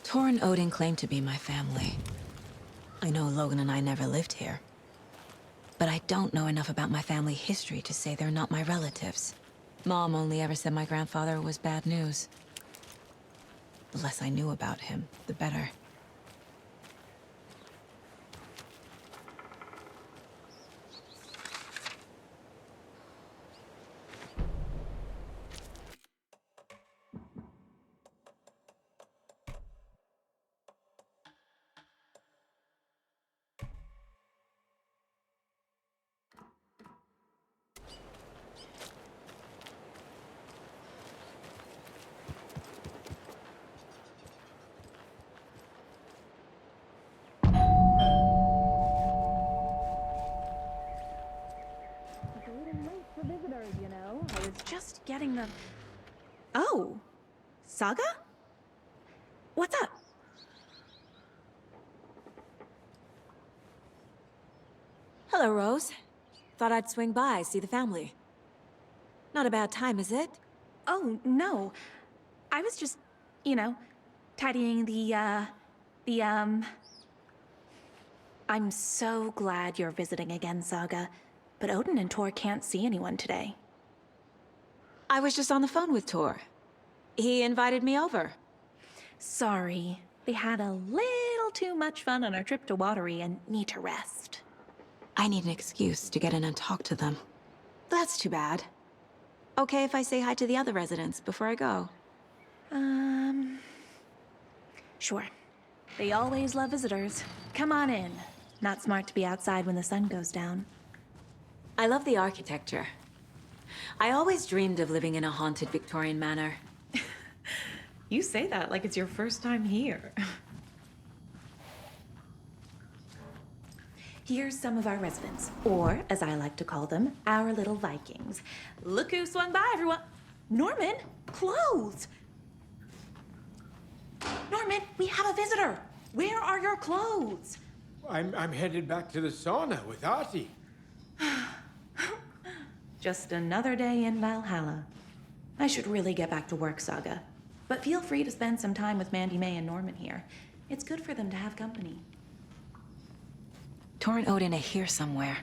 Tor and Odin claim to be my family. I know Logan and I never lived here. But I don't know enough about my family history to say they're not my relatives. Mom only ever said my grandfather was bad news. The less I knew about him, the better. I was just getting the... Oh, Saga? What's up? Hello, Rose. Thought I'd swing by, see the family. Not a bad time, is it? Oh, no. I was just, tidying I'm so glad you're visiting again, Saga. But Odin and Tor can't see anyone today. I was just on the phone with Tor. He invited me over. Sorry. They had a little too much fun on our trip to Watery and need to rest. I need an excuse to get in and talk to them. That's too bad. Okay if I say hi to the other residents before I go? Sure. They always love visitors. Come on in. Not smart to be outside when the sun goes down. I love the architecture. I always dreamed of living in a haunted Victorian manor. You say that like it's your first time here. Here's some of our residents, or as I like to call them, our little Vikings. Look who swung by, everyone. Norman, clothes. Norman, we have a visitor. Where are your clothes? I'm headed back to the sauna with Ati. Just another day in Valhalla. I should really get back to work, Saga. But feel free to spend some time with Mandy May and Norman here. It's good for them to have company. Tor and Odin are here somewhere.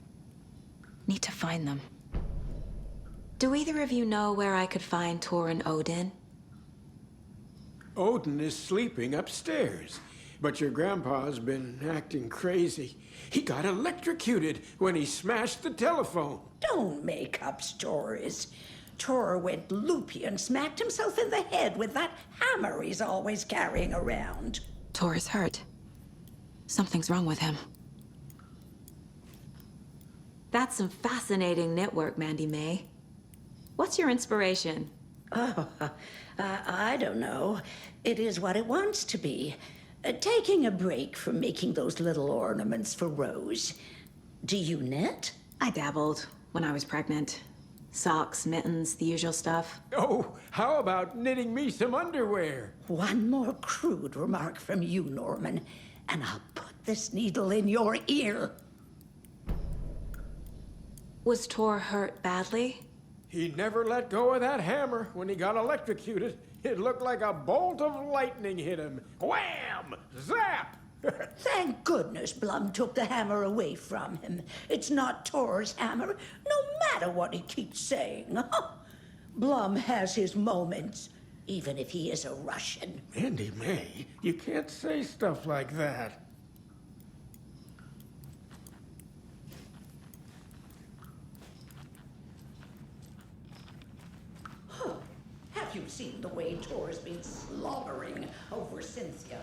Need to find them. Do either of you know where I could find Tor and Odin? Odin is sleeping upstairs, but your grandpa's been acting crazy. He got electrocuted when he smashed the telephone. Don't make up stories. Tor went loopy and smacked himself in the head with that hammer he's always carrying around. Tor is hurt. Something's wrong with him. That's some fascinating network, Mandy May. What's your inspiration? Oh, I don't know. It is what it wants to be. Taking a break from making those little ornaments for Rose. Do you knit? I dabbled when I was pregnant. Socks, mittens, the usual stuff. Oh, how about knitting me some underwear? One more crude remark from you, Norman, and I'll put this needle in your ear. Was Tor hurt badly? He never let go of that hammer when he got electrocuted. It looked like a bolt of lightning hit him. Wham! Zap! Thank goodness Blum took the hammer away from him. It's not Tor's hammer, no matter what he keeps saying. Blum has his moments, even if he is a Russian. Mandy May, you can't say stuff like that. Have you seen the way Tor's been slobbering over Cynthia?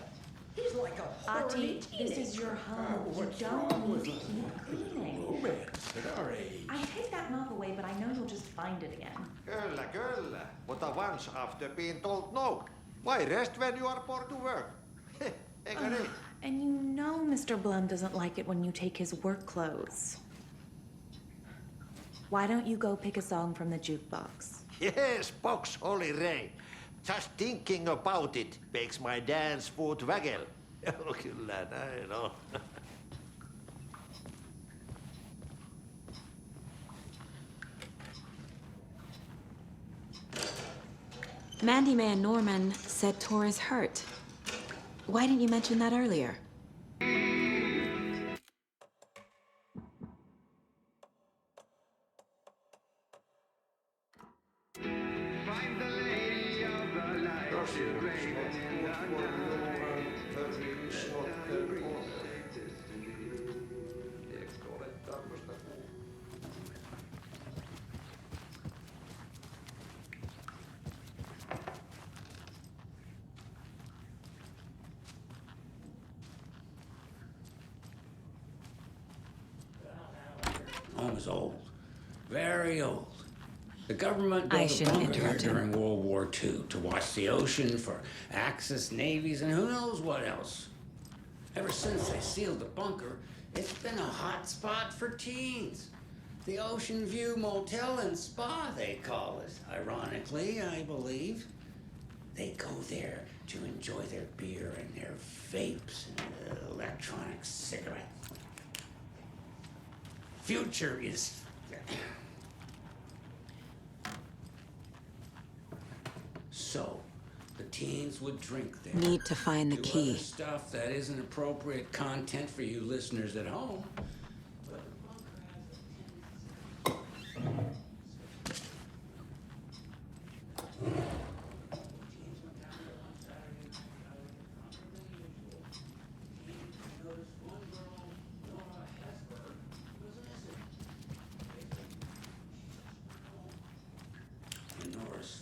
He's like a horny Ati, this is your home. You What's don't wrong need with to keep cleaning. romance at our age? I take that mop away, but I know you'll just find it again. Kyllä, kyllä. Mutta once after being told no. Why rest when you are born to work? Eikö niin? And you know Mr. Blum doesn't like it when you take his work clothes. Why don't you go pick a song from the jukebox? Yes, box Olli Ray. Just thinking about it makes my dance foot waggle. Kyllä näin on. Mandy May and Norman said Tor is hurt. Why didn't you mention that earlier? Home is old. Very old. The government I built a shouldn't bunker here interrupt him. during World War II to watch the ocean for Axis navies and who knows what else. Ever since they sealed the bunker, it's been a hot spot for teens. The Ocean View Motel and Spa, they call it. Ironically, I believe. They go there to enjoy their beer and their vapes and electronic cigarettes. Future is... So, the teens would drink there. Need to find the Do key. other stuff that isn't appropriate content for you listeners at home. But the bunker has a tendency.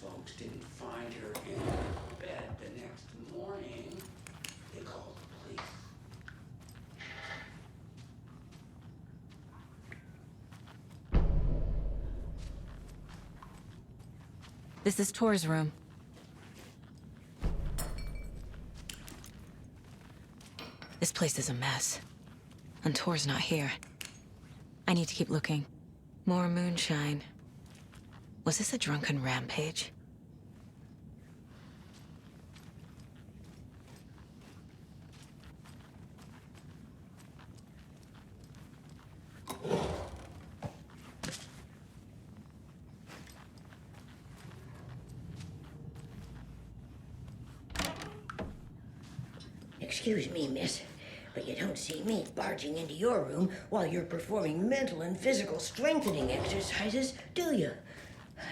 Folks didn't find her in bed the next morning. They called the police. This is Tor's room. This place is a mess. And Tor's not here. I need to keep looking. More moonshine. Was this a drunken rampage? Excuse me, miss, but you don't see me barging into your room while you're performing mental and physical strengthening exercises, do you?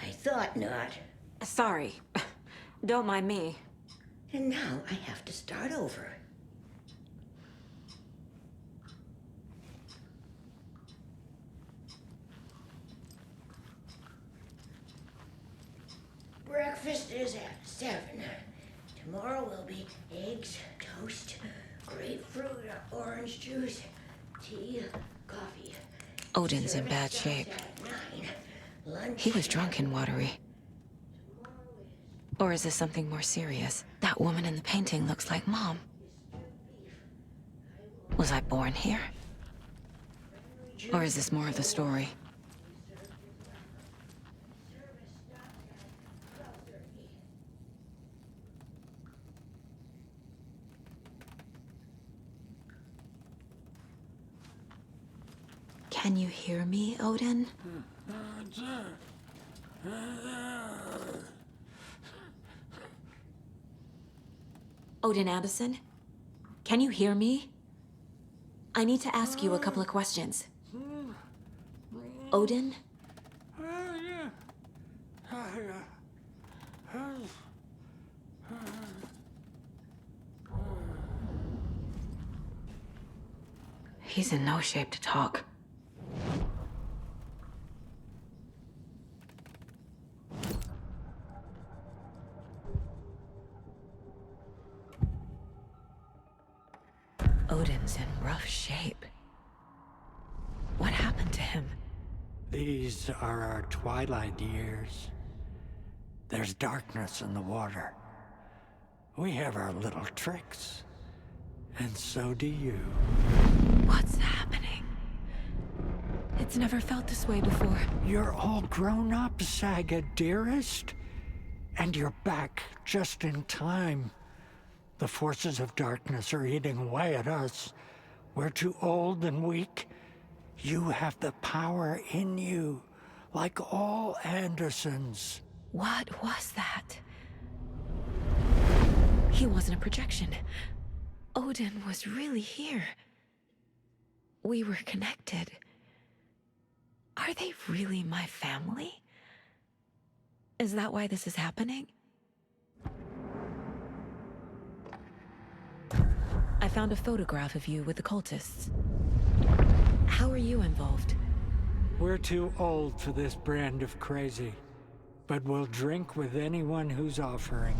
I thought not. Sorry. Don't mind me. And now I have to start over. Breakfast is at 7. Tomorrow will be eggs, toast, grapefruit, orange juice, tea, coffee. Odin's in Service bad starts shape. at 9. Lunch. He was drunk and watery. Or is this something more serious? That woman in the painting looks like Mom. Was I born here? Or is this more of the story? Can you hear me, Odin? Odin Anderson? Can you hear me? I need to ask you a couple of questions. Odin? He's in no shape to talk. Odin's in rough shape. What happened to him? These are our twilight years. There's darkness in the water. We have our little tricks. And so do you. What's happening? It's never felt this way before. You're all grown up, Saga, dearest. And you're back just in time. The forces of darkness are eating away at us. We're too old and weak. You have the power in you, like all Andersons. What was that? He wasn't a projection. Odin was really here. We were connected. Are they really my family? Is that why this is happening? I found a photograph of you with the cultists. How are you involved? We're too old for this brand of crazy, but we'll drink with anyone who's offering.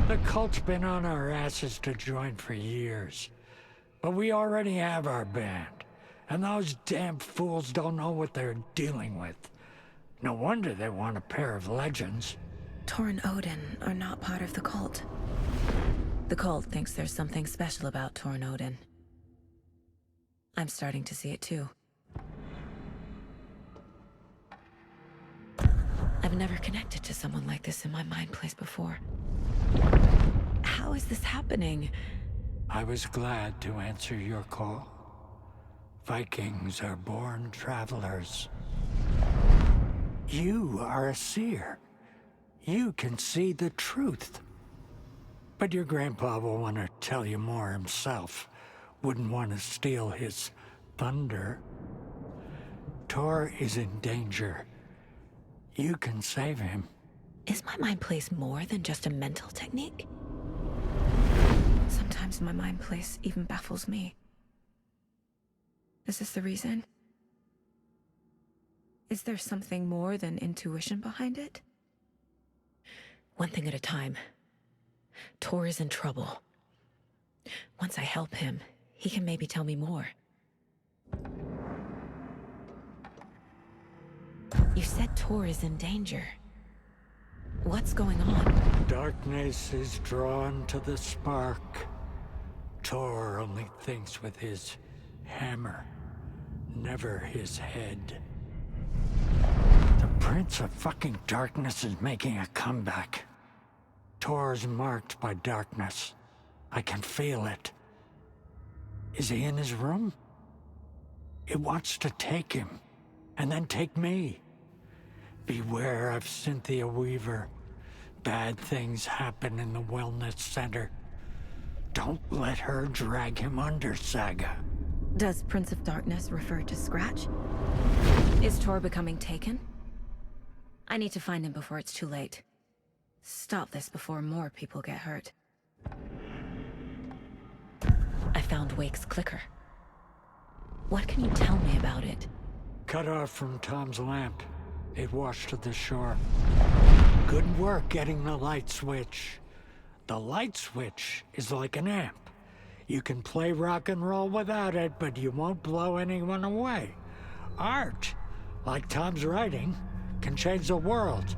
The cult's been on our asses to join for years, but we already have our band, and those damn fools don't know what they're dealing with. No wonder they want a pair of legends. Tor and Odin are not part of the cult. The cult thinks there's something special about Tor and Odin. I'm starting to see it too. I've never connected to someone like this in my mind place before. How is this happening? I was glad to answer your call. Vikings are born travelers. You are a seer. You can see the truth. But your grandpa will want to tell you more himself. Wouldn't want to steal his thunder. Tor is in danger. You can save him. Is my mind place more than just a mental technique? Sometimes my mind place even baffles me. Is this the reason? Is there something more than intuition behind it? One thing at a time. Tor is in trouble. Once I help him, he can maybe tell me more. You said Tor is in danger. What's going on? Darkness is drawn to the spark. Tor only thinks with his hammer, never his head. The Prince of fucking Darkness is making a comeback. Tor's marked by darkness. I can feel it. Is he in his room? It wants to take him, and then take me. Beware of Cynthia Weaver. Bad things happen in the wellness center. Don't let her drag him under, Saga. Does Prince of Darkness refer to Scratch? Is Tor becoming taken? I need to find him before it's too late. Stop this before more people get hurt. I found Wake's clicker. What can you tell me about it? Cut off from Tom's lamp. It washed to the shore. Good work getting the light switch. The light switch is like an amp. You can play rock and roll without it, but you won't blow anyone away. Art, like Tom's writing, can change the world.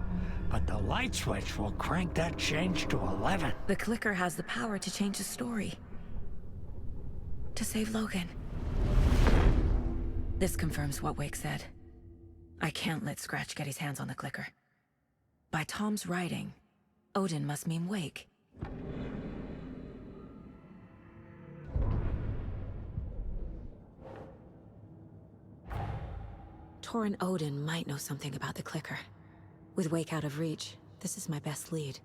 But the light switch will crank that change to 11. The clicker has the power to change the story. To save Logan. This confirms what Wake said. I can't let Scratch get his hands on the clicker. By Tom's writing, Odin must mean Wake. Tor and Odin might know something about the clicker. With Wake out of reach, this is my best lead.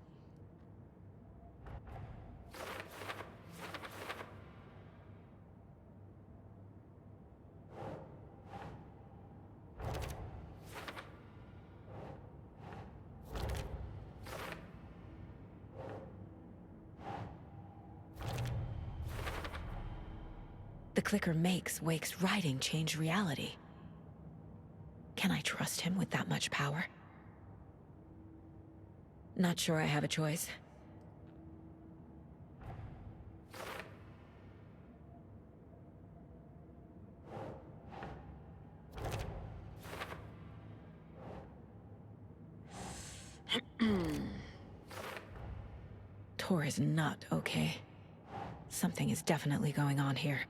The clicker makes Wake's writing change reality. Can I trust him with that much power? Not sure I have a choice. Tor is not okay. Something is definitely going on here.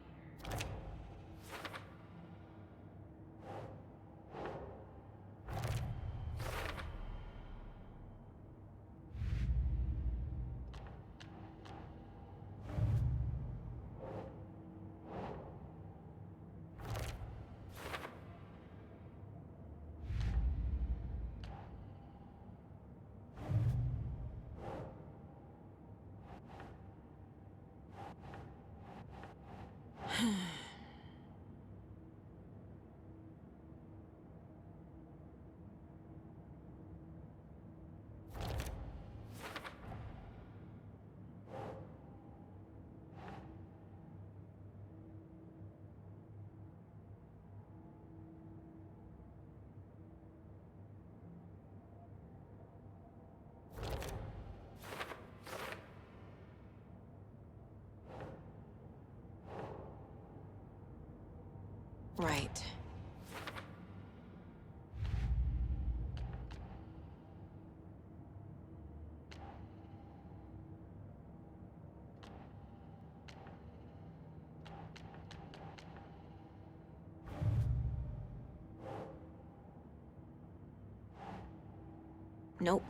Right. Nope.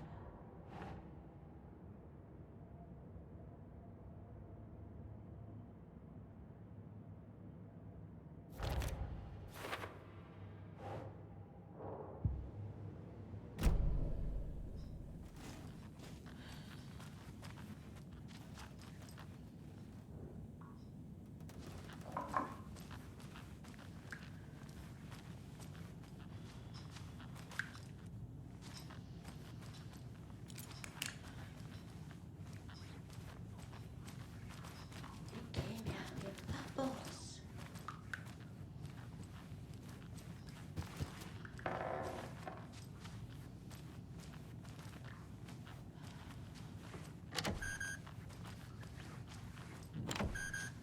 Bubbles.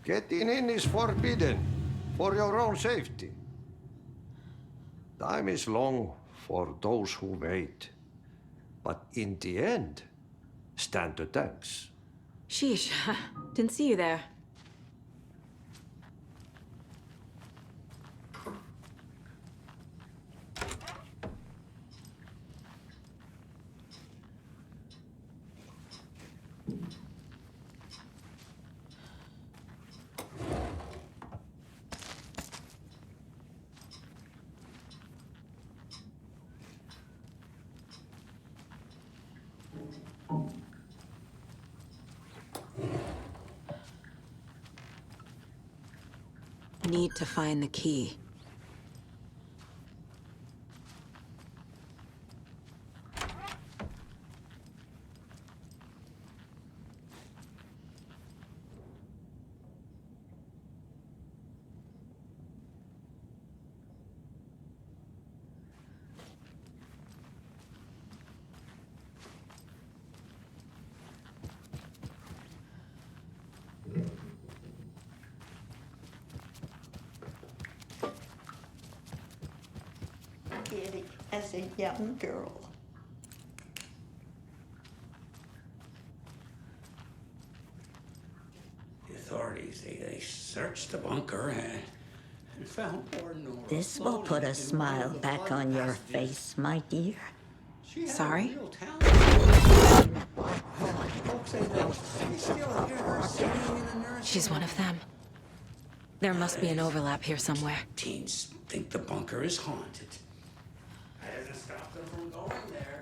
Getting in is forbidden, for your own safety. Time is long for those who wait. But in the end, stand the thanks. Sheesh. Didn't see you there. Need to find the key. Did it as a young girl. The authorities, they searched the bunker and found poor Nora. This will put a smile back on your face, my dear. She had Sorry? a real talent. Folks say that they still hear her singing in the nursery. She's one of them. There must be an overlap here somewhere. Teens think the bunker is haunted. That doesn't stop them from going there.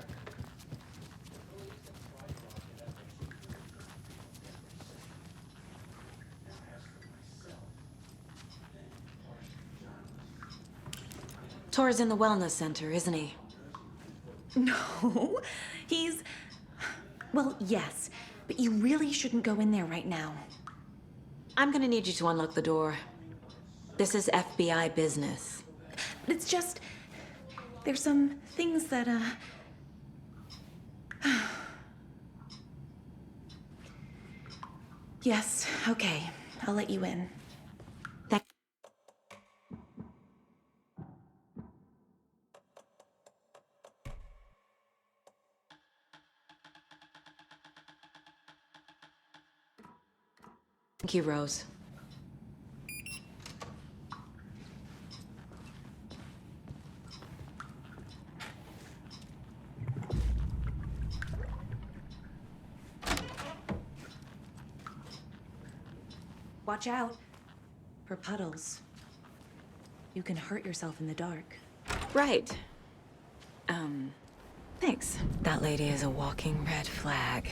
Tor's in the wellness center, isn't he? No, he's... Well, yes, but you really shouldn't go in there right now. I'm gonna need you to unlock the door. This is FBI business. It's just... There's some things that, Yes, okay. I'll let you in. That... Thank you, Rose. Watch out for puddles. You can hurt yourself in the dark. Right. Thanks. That lady is a walking red flag.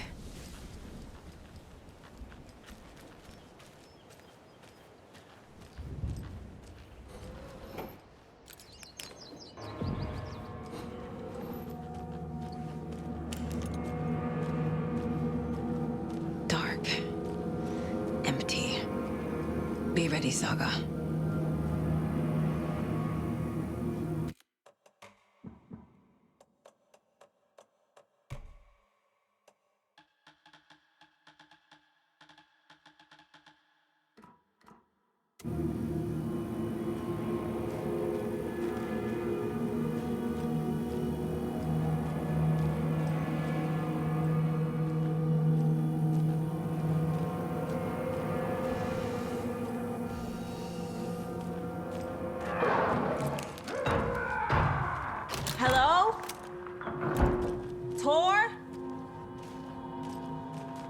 Dark. Empty. Be ready, Saga.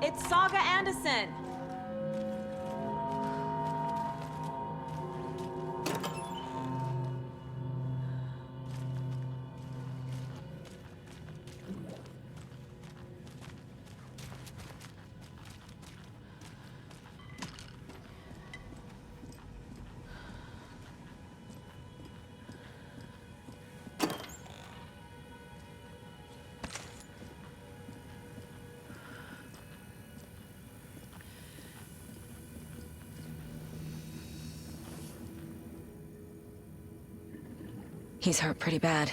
It's Saga Anderson! He's hurt pretty bad,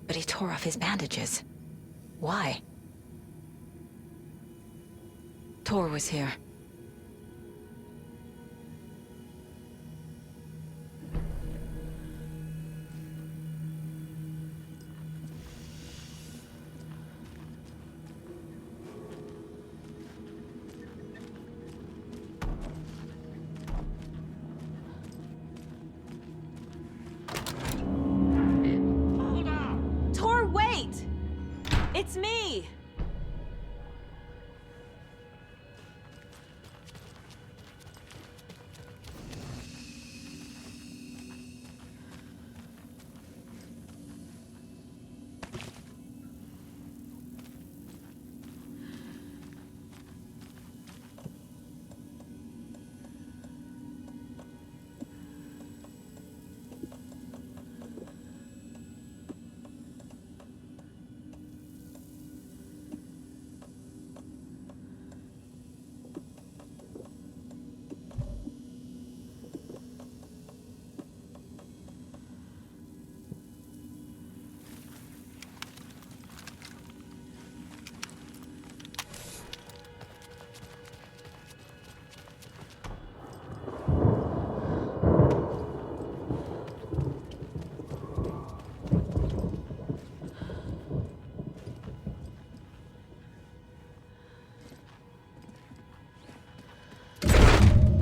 but he tore off his bandages. Why? Tor was here. Tor, wait! It's me!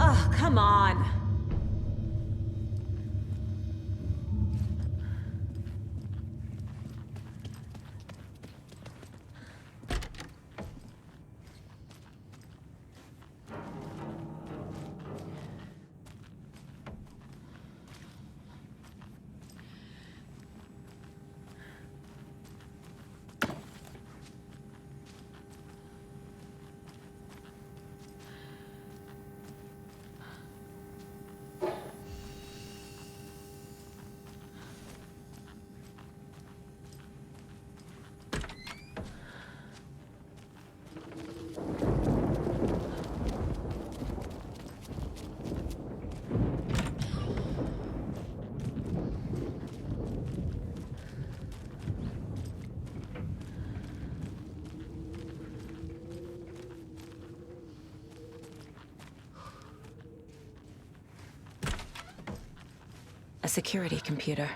Oh, come on! A security computer.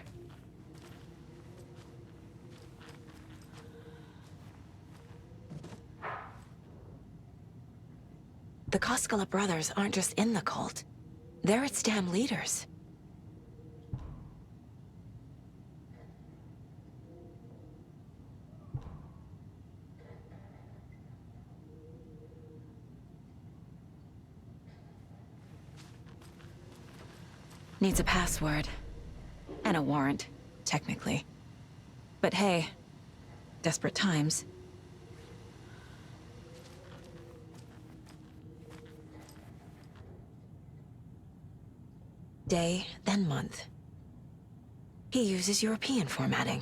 The Koskela brothers aren't just in the cult. They're its damn leaders. Needs a password. And a warrant, technically. But hey, desperate times. Day, then month. He uses European formatting.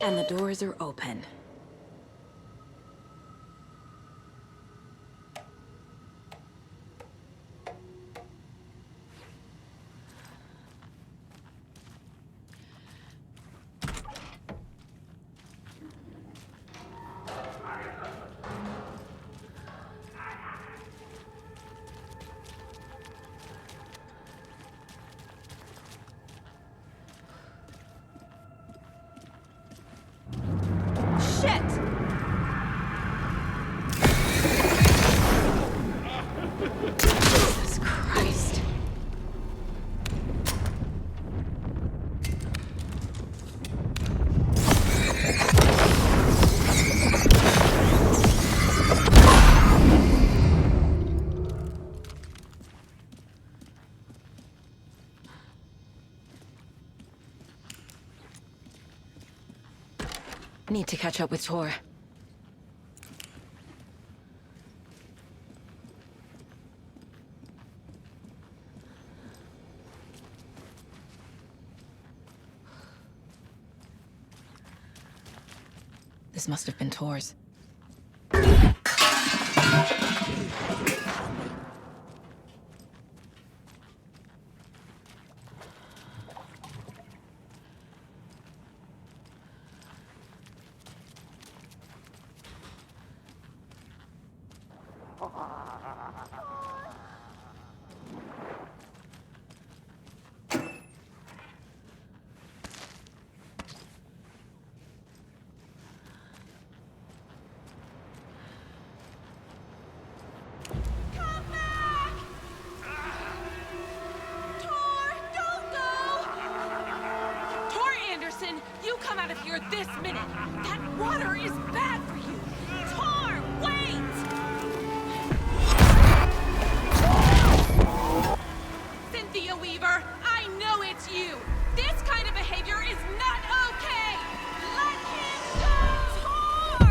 And the doors are open. Jesus Christ. Need to catch up with Tor. This must have been Tor's. You come out of here this minute! That water is bad for you! Tor, wait! Cynthia Weaver, I know it's you! This kind of behavior is not okay! Let him go! Tor!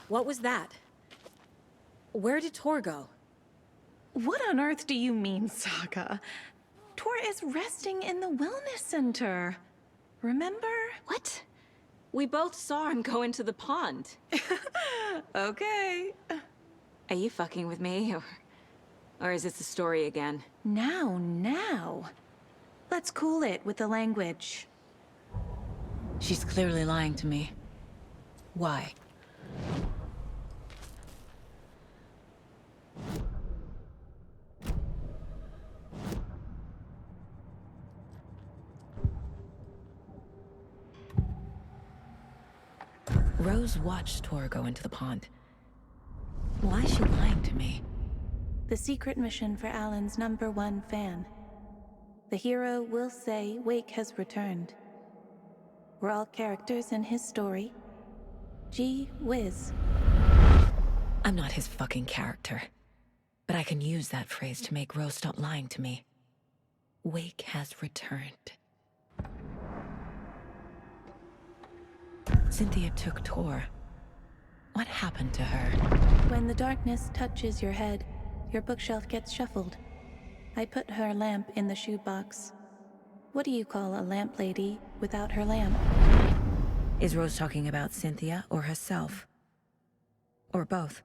What was that? Where did Tor go? What on earth do you mean, Saga? Tor is resting in the wellness center. Remember? What? We both saw him go into the pond. Okay. Are you fucking with me, or is this the story again? Now. Let's cool it with the language. She's clearly lying to me. Why? Rose watched Tor go into the pond. Why is she lying to me? The secret mission for Alan's #1 fan. The hero will say Wake has returned. We're all characters in his story. Gee whiz. I'm not his fucking character. But I can use that phrase to make Rose stop lying to me. Wake has returned. Cynthia took Tor. What happened to her? When the darkness touches your head, your bookshelf gets shuffled. I put her lamp in the shoebox. What do you call a lamp lady without her lamp? Is Rose talking about Cynthia or herself? Or both?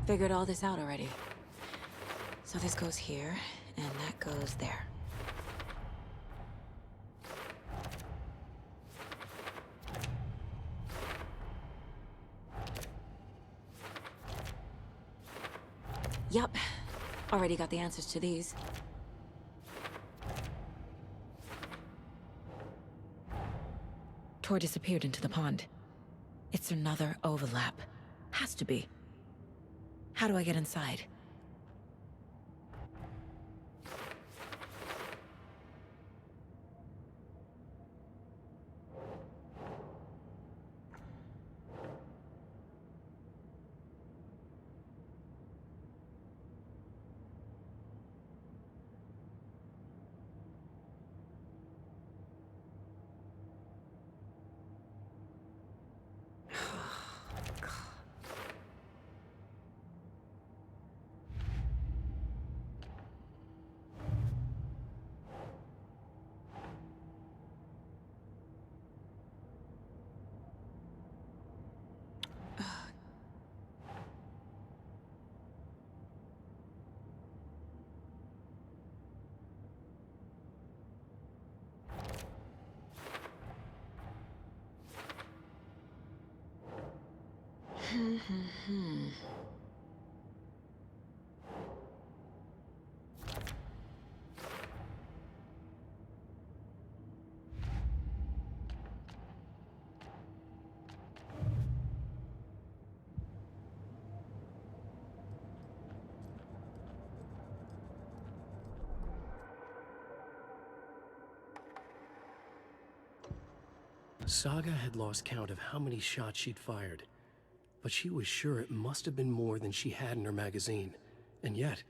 Figured all this out already. So this goes here, and that goes there. Yup. Already got the answers to these. Tor disappeared into the pond. It's another overlap. Has to be. How do I get inside? Saga had lost count of how many shots she'd fired, but she was sure it must have been more than she had in her magazine. And yet,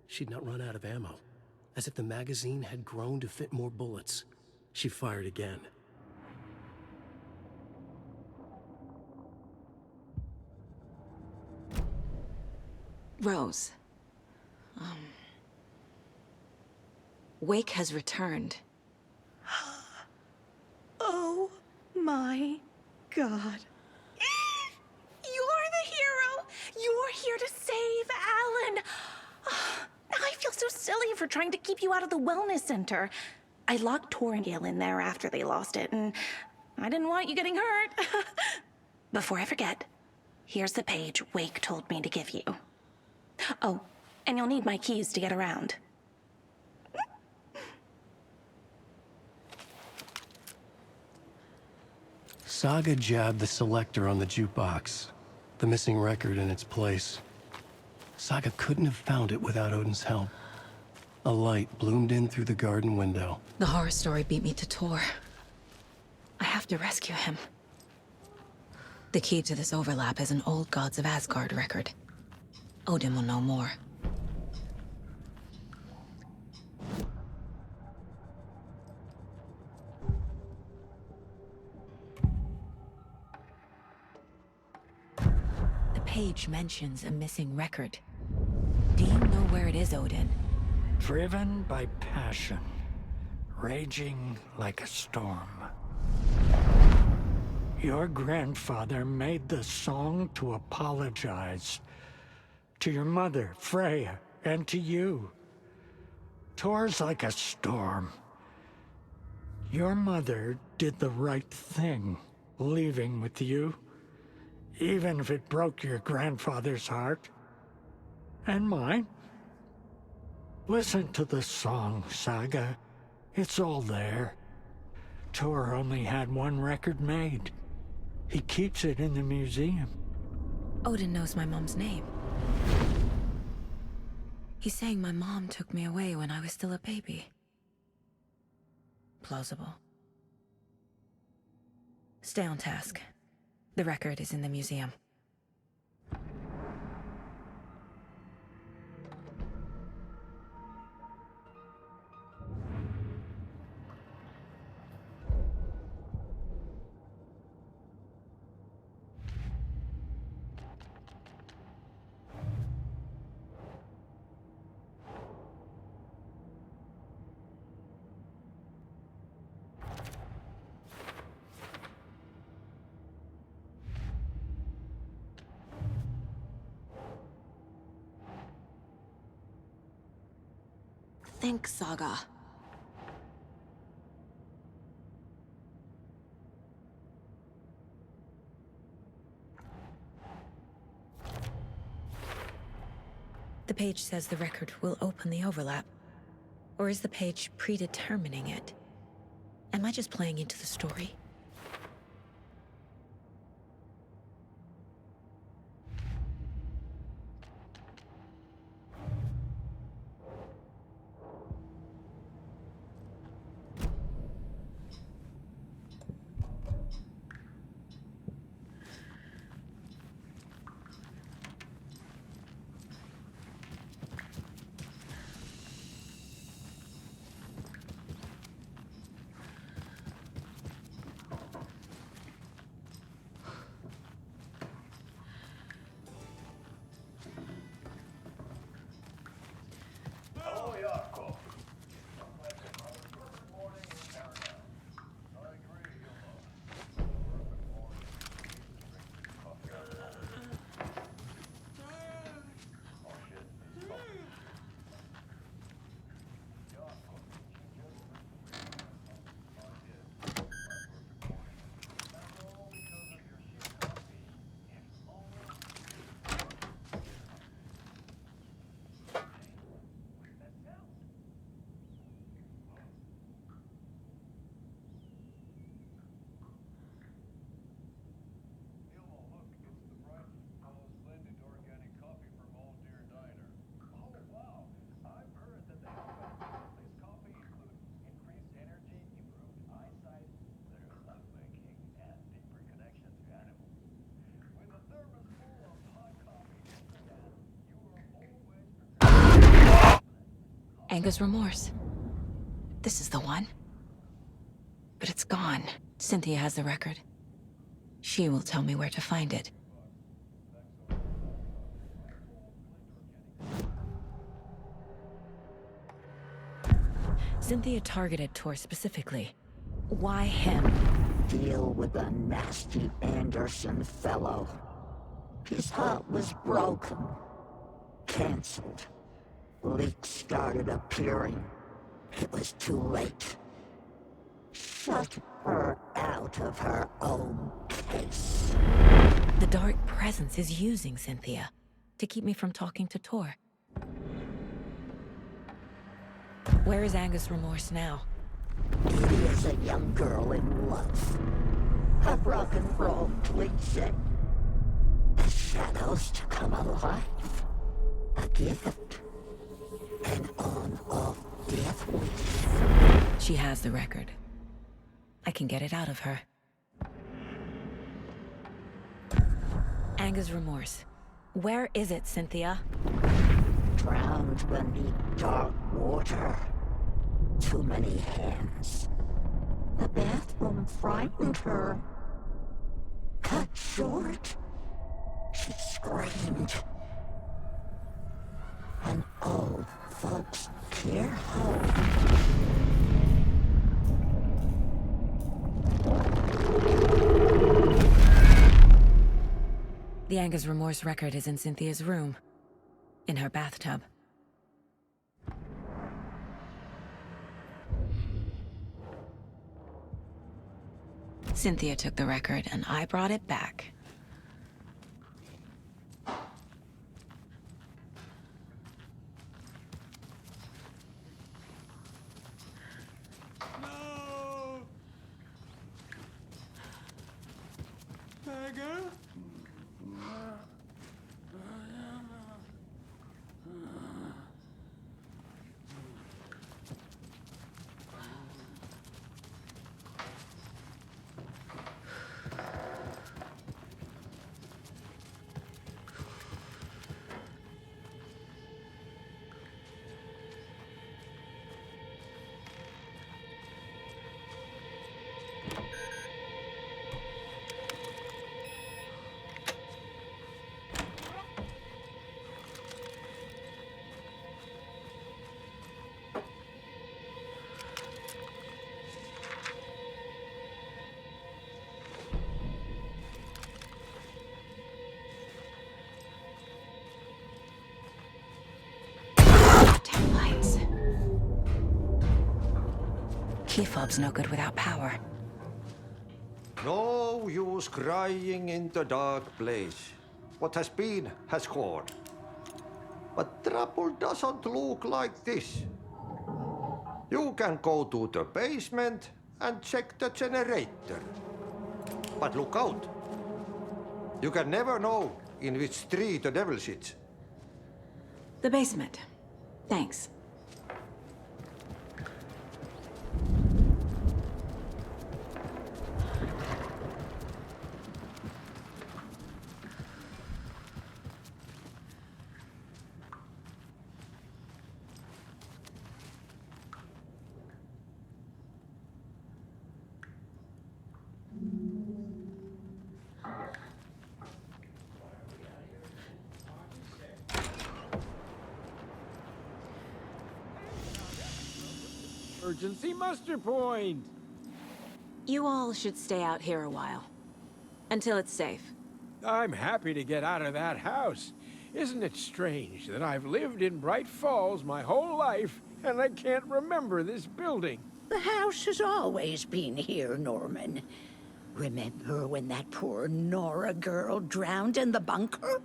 she'd not run out of ammo. As if the magazine had grown to fit more bullets. She fired again. Rose. Wake has returned. Oh my God. You're the hero! You're here to save Alan! I feel so silly for trying to keep you out of the wellness center. I locked Torringale in there after they lost it, and I didn't want you getting hurt. Before I forget, here's the page Wake told me to give you. Oh, and you'll need my keys to get around. Saga jabbed the selector on the jukebox, the missing record in its place. Saga couldn't have found it without Odin's help. A light bloomed in through the garden window. The horror story beat me to Tor. I have to rescue him. The key to this overlap is an old Gods of Asgard record. Odin will know more. The page mentions a missing record. Do you know where it is, Odin? Driven by passion, raging like a storm. Your grandfather made the song to apologize. To your mother, Freya, and to you. Tor's like a storm. Your mother did the right thing, leaving with you. Even if it broke your grandfather's heart. And mine. Listen to the song, Saga. It's all there. Tor only had one record made. He keeps it in the museum. Odin knows my mom's name. He's saying my mom took me away when I was still a baby. Plausible. Stay on task. The record is in the museum. Think, Saga. The page says the record will open the overlap. Or is the page predetermining it? Am I just playing into the story? Anger's remorse. This is the one. But it's gone. Cynthia has the record. She will tell me where to find it. Cynthia targeted Tor specifically. Why him? Deal with the nasty Anderson fellow. His heart was broken. Cancelled. Leaks started appearing. It was too late. Shut her out of her own case. The dark presence is using Cynthia to keep me from talking to Tor. Where is Anger's remorse now? He is a young girl in love. A rock and roll cliche. The shadows to come alive. A gift. An on-off death wish. She has the record. I can get it out of her. Anger's remorse. Where is it, Cynthia? Drowned beneath dark water. Too many hands. The bathroom frightened her. Cut short. She screamed. An old folks care home. The Anger's remorse record is in Cynthia's room. In her bathtub. Cynthia took the record, and I brought it back. No! Saga? Key fob's no good without power. No use crying in the dark place. What has been has gone. But trouble doesn't look like this. You can go to the basement and check the generator. But look out. You can never know in which tree the devil sits. The basement. Thanks. Emergency muster point! You all should stay out here a while. Until it's safe. I'm happy to get out of that house. Isn't it strange that I've lived in Bright Falls my whole life, and I can't remember this building? The house has always been here, Norman. Remember when that poor Nora girl drowned in the bunker?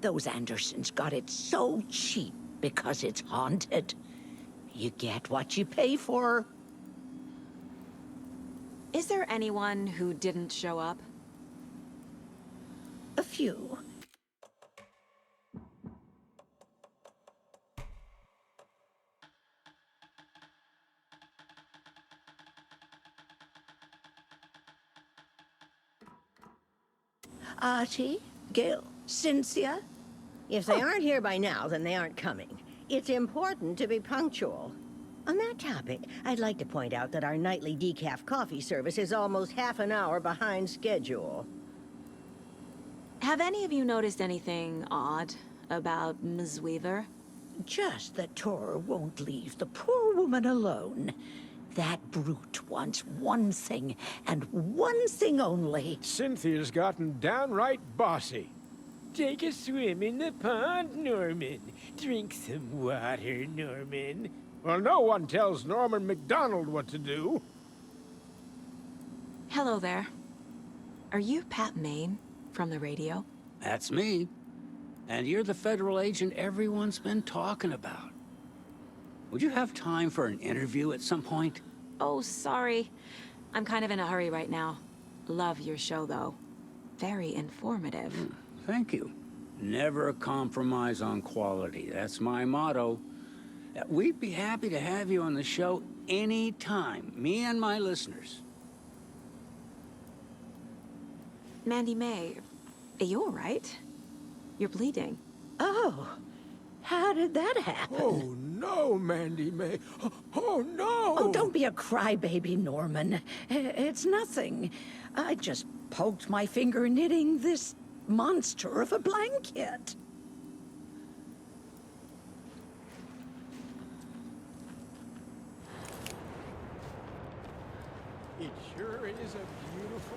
Those Andersons got it so cheap because it's haunted. You get what you pay for. Is there anyone who didn't show up? A few. Artie, Gil, Cynthia. If they aren't here by now, then they aren't coming. It's important to be punctual. On that topic, I'd like to point out that our nightly decaf coffee service is almost half an hour behind schedule. Have any of you noticed anything odd about Ms. Weaver? Just that Tor won't leave the poor woman alone. That brute wants one thing, and one thing only. Cynthia's gotten downright bossy. Take a swim in the pond, Norman. Drink some water, Norman. Well, no one tells Norman MacDonald what to do. Hello there. Are you Pat Maine from the radio? That's me. And you're the federal agent everyone's been talking about. Would you have time for an interview at some point? Oh, sorry. I'm kind of in a hurry right now. Love your show, though. Very informative. Thank you. Never compromise on quality. That's my motto. We'd be happy to have you on the show anytime, me and my listeners. Mandy May, are you all right? You're bleeding. Oh, how did that happen? Oh, no, Mandy May. Oh, no! Oh, don't be a crybaby, Norman. It's nothing. I just poked my finger knitting this monster of a blanket. It sure is a beautiful...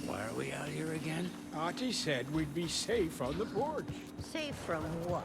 Why are we out here again? Auntie said we'd be safe on the porch. Safe from what?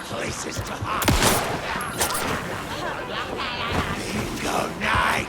Places to hide. Bingo night!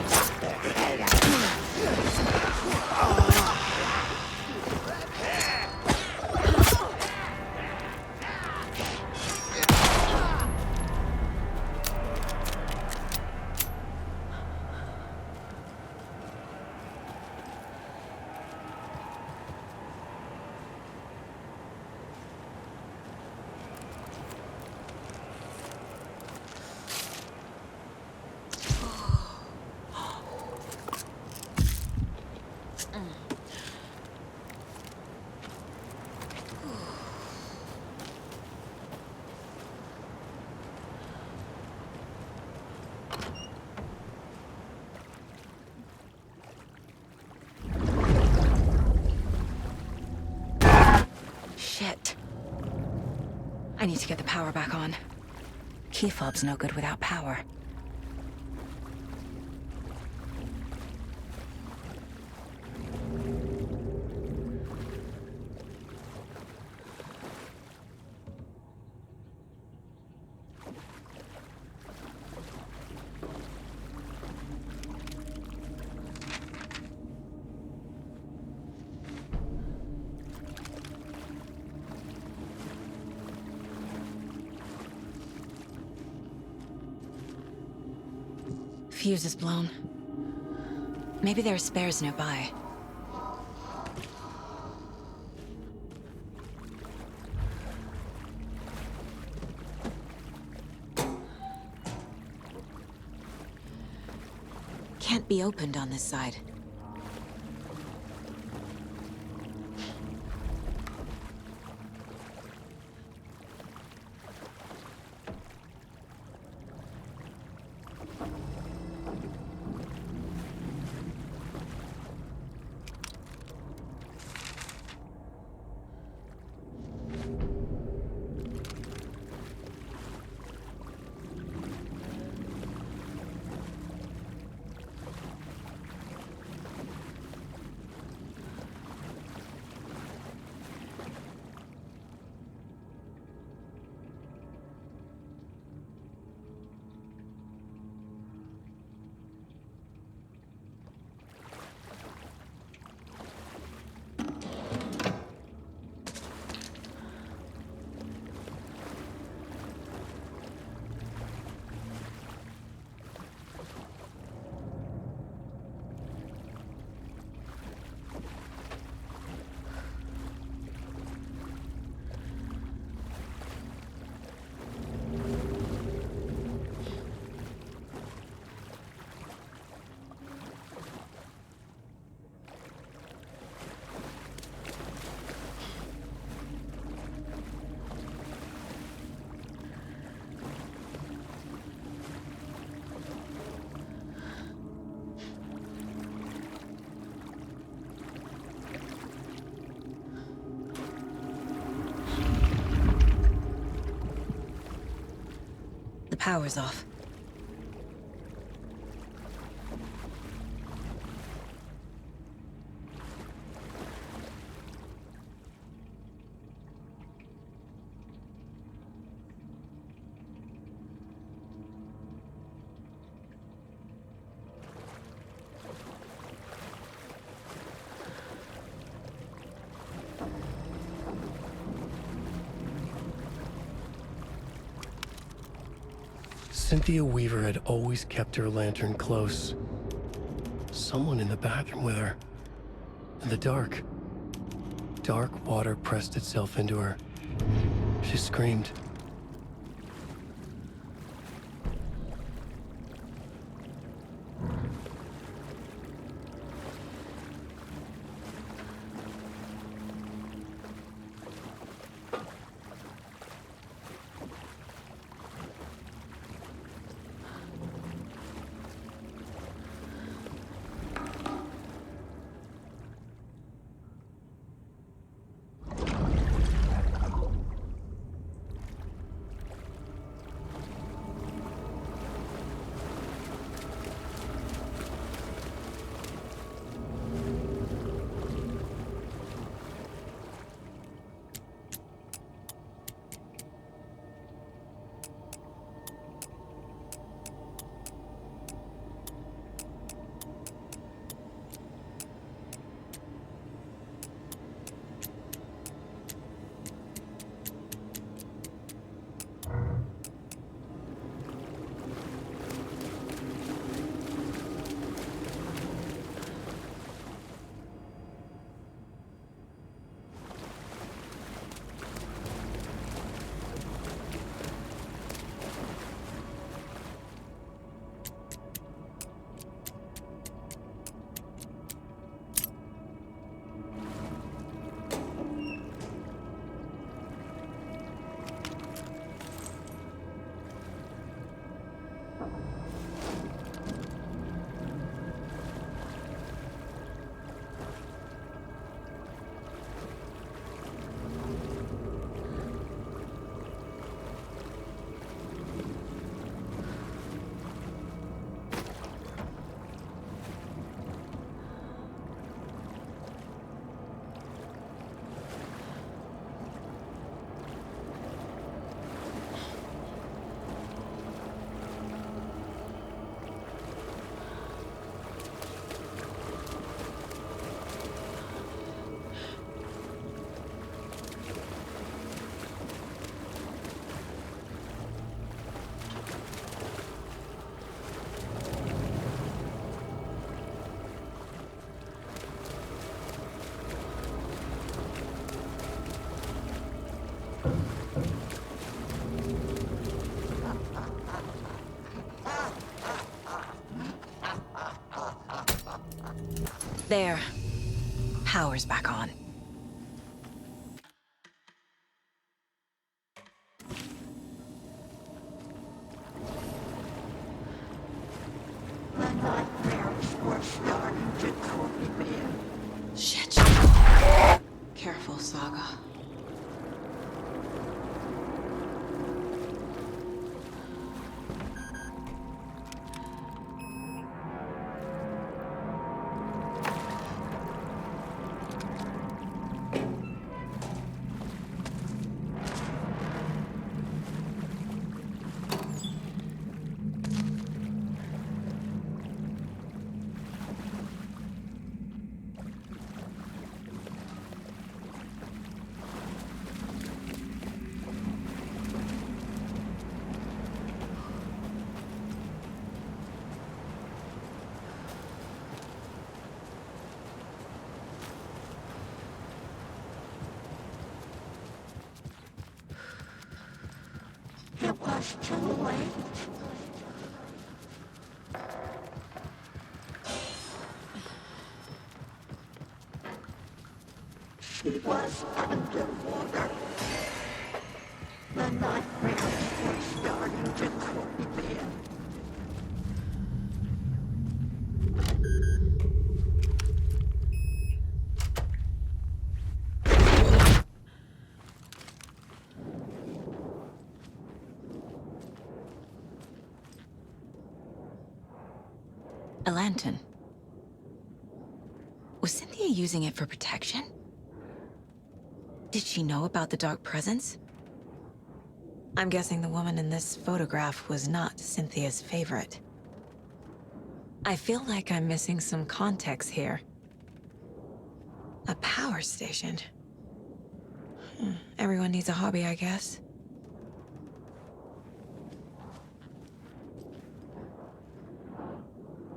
Shit. I need to get the power back on. Key fob's no good without power. Fuse is blown. Maybe there are spares nearby. Can't be opened on this side. The power's off. Cynthia Weaver had always kept her lantern close. Someone in the bathroom with her. In the dark. Dark water pressed itself into her. She screamed. There. Power's back on. Shit. Careful, Saga. It was too late. She was underwater. The nightmares were starting to creep in. A lantern. Was Cynthia using it for protection? Did she know about the dark presence? I'm guessing the woman in this photograph was not Cynthia's favorite. I feel like I'm missing some context here. A power station. Everyone needs a hobby, I guess.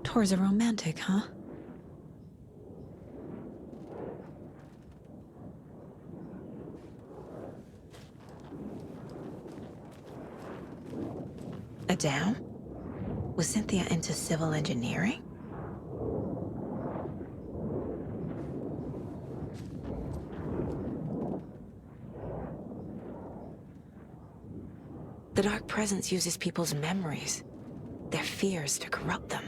Tor's a romantic, huh? A dam? Was Cynthia into civil engineering? The Dark Presence uses people's memories, their fears to corrupt them.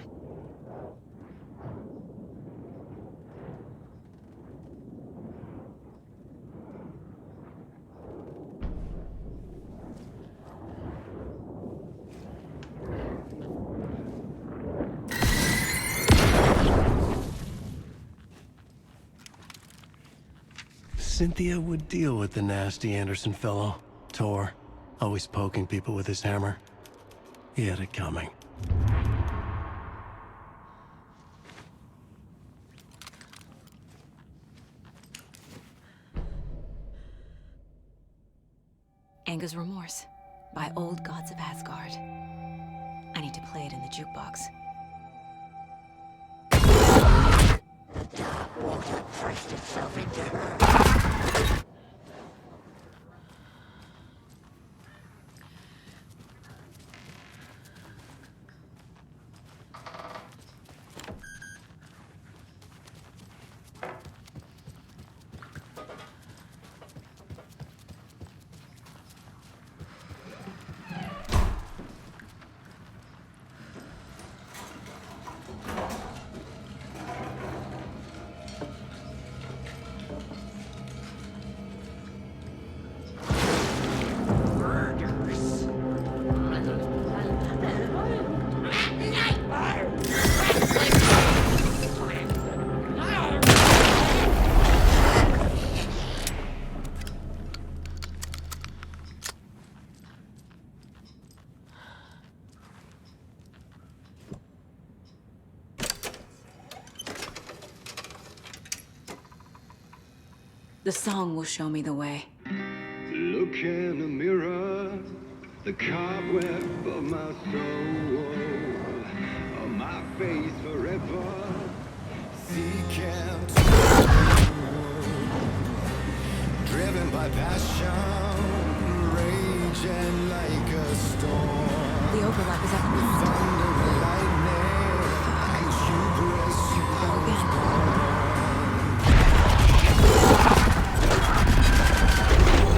Cynthia would deal with the nasty Anderson fellow, Tor, always poking people with his hammer. He had it coming. Anger's Remorse by Old Gods of Asgard. I need to play it in the jukebox. The dark water pressed itself into her. The song will show me the way. Look in the mirror, the cobweb of my soul, of my face forever, seeking driven by passion, raging like a storm.